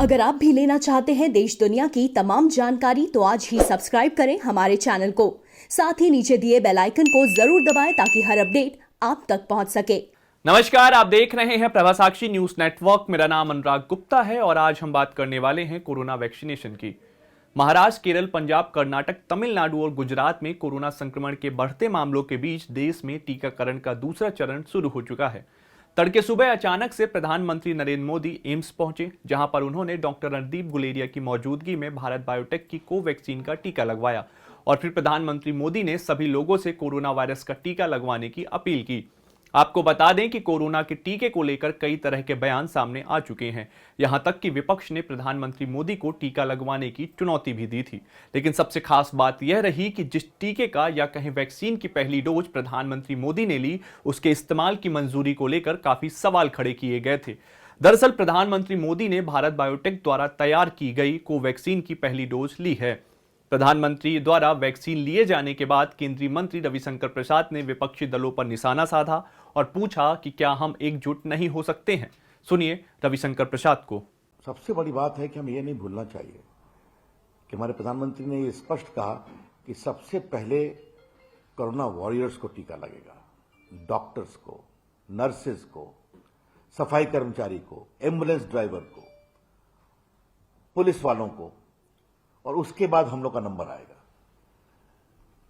अगर आप भी लेना चाहते हैं देश दुनिया की तमाम जानकारी तो आज ही सब्सक्राइब करें हमारे चैनल को। साथ ही नीचे दिए बेल आइकन को जरूर दबाएं ताकि हर अपडेट आप तक पहुंच सके। नमस्कार, आप देख रहे हैं प्रभा साक्षी न्यूज नेटवर्क। मेरा नाम अनुराग गुप्ता है और आज हम बात करने वाले हैं कोरोना वैक्सीनेशन की। महाराष्ट्र, केरल, पंजाब, कर्नाटक, तमिलनाडु और गुजरात में कोरोना संक्रमण के बढ़ते मामलों के बीच देश में टीकाकरण का दूसरा चरण शुरू हो चुका है। तड़के सुबह अचानक से प्रधानमंत्री नरेंद्र मोदी एम्स पहुंचे, जहां पर उन्होंने डॉक्टर रणदीप गुलेरिया की मौजूदगी में भारत बायोटेक की कोवैक्सीन का टीका लगवाया और फिर प्रधानमंत्री मोदी ने सभी लोगों से कोरोना वायरस का टीका लगवाने की अपील की। आपको बता दें कि कोरोना के टीके को लेकर कई तरह के बयान सामने आ चुके हैं। यहां तक कि विपक्ष ने प्रधानमंत्री मोदी को टीका लगवाने की चुनौती भी दी थी। लेकिन सबसे खास बात यह रही कि जिस टीके का या कहीं वैक्सीन की पहली डोज प्रधानमंत्री मोदी ने ली, उसके इस्तेमाल की मंजूरी को लेकर काफी सवाल खड़े किए गए थे। दरअसल प्रधानमंत्री मोदी ने भारत बायोटेक द्वारा तैयार की गई कोवैक्सीन की पहली डोज ली है। प्रधानमंत्री द्वारा वैक्सीन लिए जाने के बाद केंद्रीय मंत्री रविशंकर प्रसाद ने विपक्षी दलों पर निशाना साधा और पूछा कि क्या हम एकजुट नहीं हो सकते हैं। सुनिए रविशंकर प्रसाद को। सबसे बड़ी बात है कि हम ये नहीं भूलना चाहिए कि हमारे प्रधानमंत्री ने ये स्पष्ट कहा कि सबसे पहले कोरोना वॉरियर्स को टीका लगेगा, डॉक्टर्स को, नर्सेज को, सफाई कर्मचारी को, एम्बुलेंस ड्राइवर को, पुलिस वालों को, और उसके बाद हम लोग का नंबर आएगा।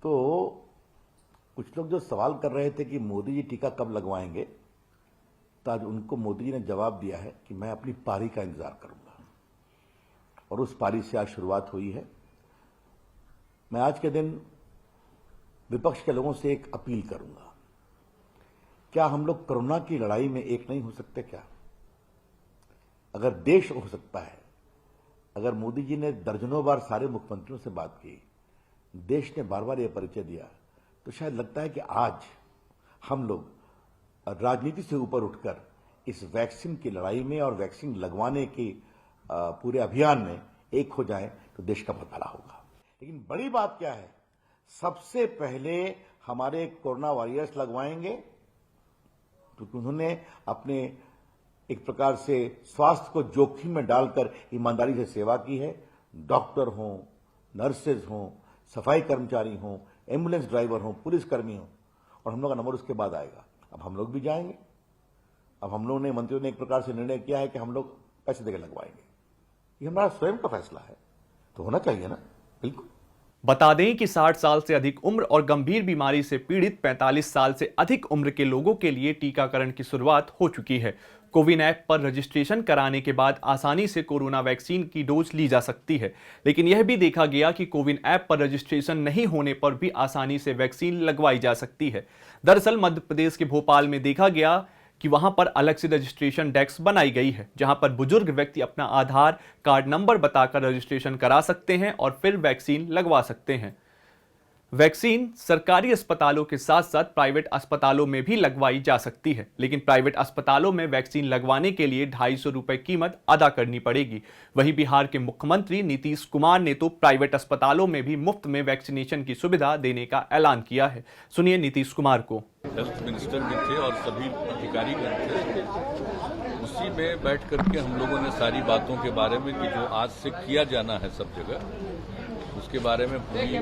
तो कुछ लोग जो सवाल कर रहे थे कि मोदी जी टीका कब लगवाएंगे, तो आज उनको मोदी जी ने जवाब दिया है कि मैं अपनी पारी का इंतजार करूंगा, और उस पारी से आज शुरुआत हुई है। मैं आज के दिन विपक्ष के लोगों से एक अपील करूंगा, क्या हम लोग कोरोना की लड़ाई में एक नहीं हो सकते क्या? अगर देश हो सकता है, अगर मोदी जी ने दर्जनों बार सारे मुख्यमंत्रियों से बात की, देश ने बार बार यह परिचय दिया, तो शायद लगता है कि आज हम लोग राजनीति से ऊपर उठकर इस वैक्सीन की लड़ाई में और वैक्सीन लगवाने के पूरे अभियान में एक हो जाएं तो देश का भला होगा। लेकिन बड़ी बात क्या है, सबसे पहले हमारे कोरोना वॉरियर्स लगवाएंगे, क्योंकि उन्होंने अपने एक प्रकार से स्वास्थ्य को जोखिम में डालकर ईमानदारी से सेवा की है। डॉक्टर हों, नर्सेज हों, सफाई कर्मचारी हों, एम्बुलेंस ड्राइवर हों, पुलिसकर्मी हों, और हम लोग का नंबर उसके बाद आएगा। अब हम लोग भी जाएंगे। अब हम लोगों ने, मंत्रियों ने एक प्रकार से निर्णय किया है कि हम लोग पैसे देकर लगवाएंगे। ये हमारा स्वयं का फैसला है, तो होना चाहिए ना। बिल्कुल। बता दें कि 60 साल से अधिक उम्र और गंभीर बीमारी से पीड़ित 45 साल से अधिक उम्र के लोगों के लिए टीकाकरण की शुरुआत हो चुकी है। कोविन ऐप पर रजिस्ट्रेशन कराने के बाद आसानी से कोरोना वैक्सीन की डोज ली जा सकती है। लेकिन यह भी देखा गया कि कोविन ऐप पर रजिस्ट्रेशन नहीं होने पर भी आसानी से वैक्सीन लगवाई जा सकती है। दरअसल मध्य प्रदेश के भोपाल में देखा गया कि वहां पर अलग से रजिस्ट्रेशन डेस्क बनाई गई है, जहां पर बुजुर्ग व्यक्ति अपना आधार कार्ड नंबर बताकर रजिस्ट्रेशन करा सकते हैं और फिर वैक्सीन लगवा सकते हैं। वैक्सीन सरकारी अस्पतालों के साथ साथ प्राइवेट अस्पतालों में भी लगवाई जा सकती है, लेकिन प्राइवेट अस्पतालों में वैक्सीन लगवाने के लिए 250 रुपए कीमत अदा करनी पड़ेगी। वहीं बिहार के मुख्यमंत्री नीतीश कुमार ने तो प्राइवेट अस्पतालों में भी मुफ्त में वैक्सीनेशन की सुविधा देने का ऐलान किया है। सुनिए नीतीश कुमार को। हेल्थ मिनिस्टर भी थे और सभी अधिकारी थे, उसी में बैठ करके हम लोगों ने सारी बातों के बारे में कि जो आज से किया जाना है सब जगह, उसके बारे में पूरी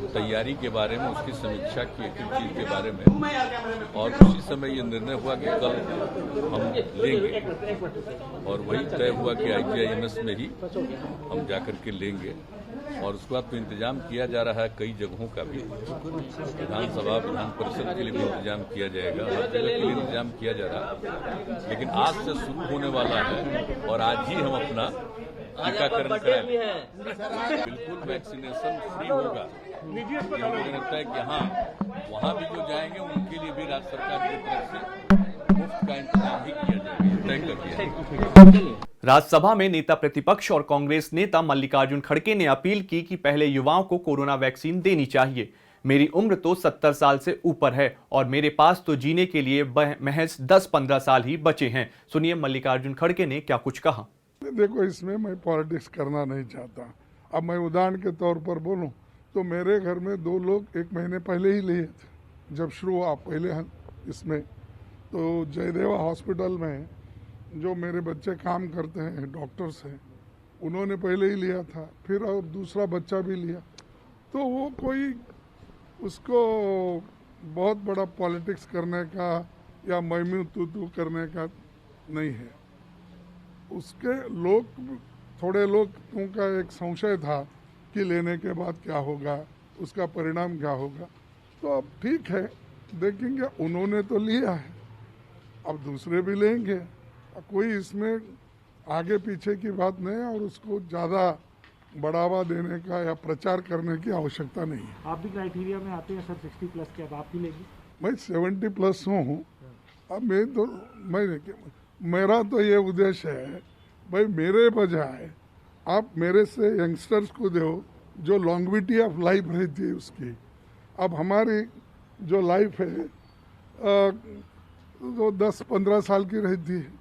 तैयारी के बारे में उसकी समीक्षा की, एक चीज के बारे में, और उसी समय ये निर्णय हुआ कि कल हम लेंगे, और वही तय हुआ कि IGIMS में ही हम जाकर के लेंगे। और उसके बाद तो इंतजाम किया जा रहा है कई जगहों का भी, विधानसभा विधान परिषद के लिए भी इंतजाम किया जाएगा, हर जगह के लिए इंतजाम किया जा रहा है। लेकिन आज से शुरू होने वाला है और आज ही हम अपना टीकाकरण कराएंगे। बिल्कुल वैक्सीनेशन फ्री होगा। मुझे लगता है कि हाँ, वहाँ भी जो जाएंगे उनके लिए भी राज्य सरकार की तरफ से मुफ्त का इंतजाम ही किया जाएगा, तय कर दिया। राज्यसभा में नेता प्रतिपक्ष और कांग्रेस नेता मल्लिकार्जुन खड़गे ने अपील की कि पहले युवाओं को कोरोना वैक्सीन देनी चाहिए। मेरी उम्र तो 70 साल से ऊपर है और मेरे पास तो जीने के लिए महज 10-15 साल ही बचे हैं। सुनिए मल्लिकार्जुन खड़गे ने क्या कुछ कहा। देखो, इसमें मैं पॉलिटिक्स करना नहीं चाहता। अब मैं उदाहरण के तौर पर बोलूं तो मेरे घर में 2 लोग 1 महीने पहले ही लिए थे, जब शुरू हुआ पहले इसमें। तो जयदेवा हॉस्पिटल में जो मेरे बच्चे काम करते हैं, डॉक्टर्स हैं, उन्होंने पहले ही लिया था, फिर और दूसरा बच्चा भी लिया, तो वो कोई उसको बहुत बड़ा पॉलिटिक्स करने का या मैम्यू तू करने का नहीं है। उसके थोड़े लोगों का एक संशय था कि लेने के बाद क्या होगा, उसका परिणाम क्या होगा। तो अब ठीक है, देखेंगे। उन्होंने तो लिया है, अब दूसरे भी लेंगे। कोई इसमें आगे पीछे की बात नहीं है और उसको ज़्यादा बढ़ावा देने का या प्रचार करने की आवश्यकता नहीं है। आप भी क्राइटेरिया में आते हैं सर 60 प्लस के, अब आप भी लेंगे? मैं 70 प्लस हूँ। अब मेरा तो ये उद्देश्य है भाई, मेरे बजाय आप मेरे से यंगस्टर्स को दो जो लॉन्गविटी ऑफ लाइफ रहती है उसकी। अब हमारी जो लाइफ है तो 10-15 साल की रहती है,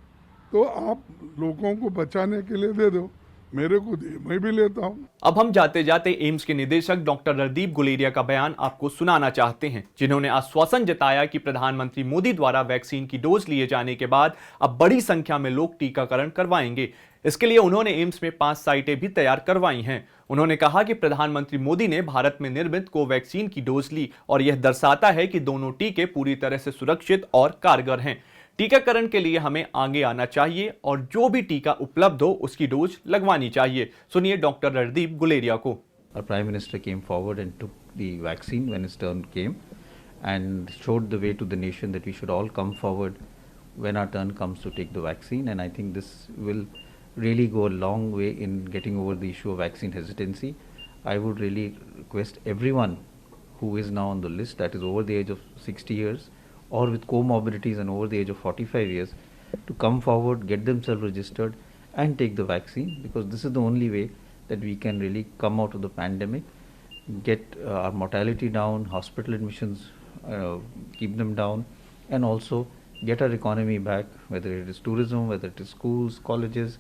तो आप लोगों को बचाने के लिए दे दो, मेरे को दिए, मैं भी लेता हूँ। अब हम जाते जाते एम्स के निदेशक डॉक्टर रणदीप गुलेरिया का बयान आपको सुनाना चाहते हैं, जिन्होंने आश्वासन जताया कि प्रधानमंत्री मोदी द्वारा वैक्सीन की डोज लिए जाने के बाद अब बड़ी संख्या में लोग टीकाकरण करवाएंगे। इसके लिए उन्होंने एम्स में 5 साइटें भी तैयार करवाई हैं। उन्होंने कहा कि प्रधानमंत्री मोदी ने भारत में निर्मित कोवैक्सीन की डोज ली और यह दर्शाता है कि दोनों टीके पूरी तरह से सुरक्षित और कारगर हैं। टीकाकरण के लिए हमें आगे आना चाहिए और जो भी टीका उपलब्ध हो उसकी डोज लगवानी चाहिए। सुनिए डॉक्टर रणदीप गुलेरिया को। Our Prime Minister came forward and took the vaccine when his turn came and showed the way to the nation that we should all come forward when our turn comes to take the vaccine, and I think this will really go a long way in getting over the issue of vaccine hesitancy. I would really request everyone who is now on the list, that is over the age of 60 years or with comorbidities and over the age of 45 years, to come forward, get themselves registered and take the vaccine, because this is the only way that we can really come out of the pandemic, get our mortality down, hospital admissions, keep them down, and also get our economy back, whether it is tourism, whether it is schools, colleges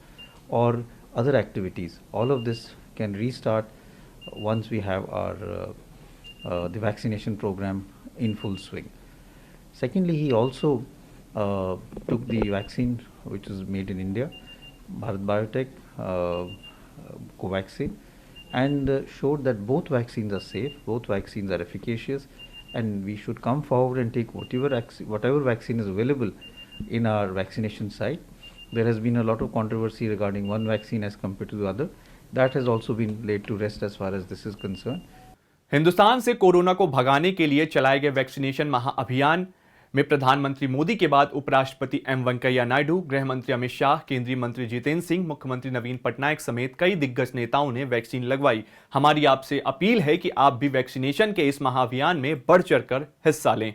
or other activities. All of this can restart once we have our the vaccination program in full swing. Secondly, he also took the vaccine which is made in India, Bharat Biotech Covaxin, and showed that both vaccines are safe, both vaccines are efficacious, and we should come forward and take whatever vaccine is available in our vaccination site. There has been a lot of controversy regarding one vaccine as compared to the other. That has also been laid to rest as far as this is concerned. Hindustan से corona को भगाने के लिए चलाए गए vaccination महाअभियान में प्रधानमंत्री मोदी के बाद उपराष्ट्रपति एम वेंकैया नायडू, गृह मंत्री अमित शाह, केंद्रीय मंत्री जितेंद्र सिंह, मुख्यमंत्री नवीन पटनायक समेत कई दिग्गज नेताओं ने वैक्सीन लगवाई। हमारी आपसे अपील है कि आप भी वैक्सीनेशन के इस महाअभियान में बढ़ चढ़कर हिस्सा लें।